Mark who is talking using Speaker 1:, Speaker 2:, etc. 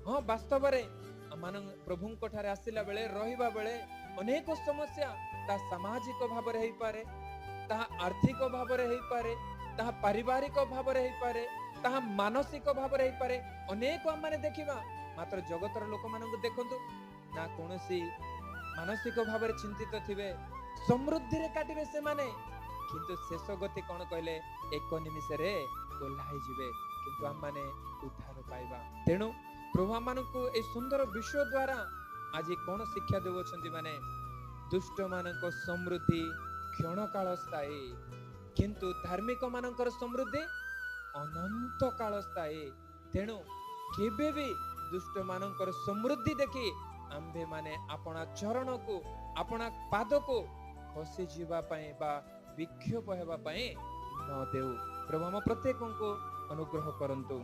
Speaker 1: हाँ वास्तव प्रभु आसला बेले रहिबा बेले अनेक समस्या ता सामाजिक भाव रे पारे, ता आर्थिक भाव रे पारे, ता पारिवारिक भाव रे पारे, ता मानसिक भाव रे पारे। अनेक माने देखिबा मात्र जगतर लोक मानक देखंतु ना कोनोसी मानसिक भाव रे चिंतित थिबे, समृद्धि रे काटिबे से माने, किंतु शेष गति कोन कहले एक निमिष रे ओल्हाई जिवे, किंतु हम माने उद्धार पाइबा। तेणु प्रभु मानकु ए सुंदर विषय द्वारा आज कौन शिक्षा देवछंती माने दुष्ट मानक समृद्धि क्षणकाल स्थायी, किंतु धार्मिक मानकर समृद्धि अनंत काल स्थायी। तेणु केबे भी दुष्ट मानकर समृद्धि देखि आंबे माने अपना चरण को अपना पाद को खसी जीवा पई बा विक्षोभ हेबा पई न देउ। प्रभु हम प्रत्येक को अनुग्रह करंतु।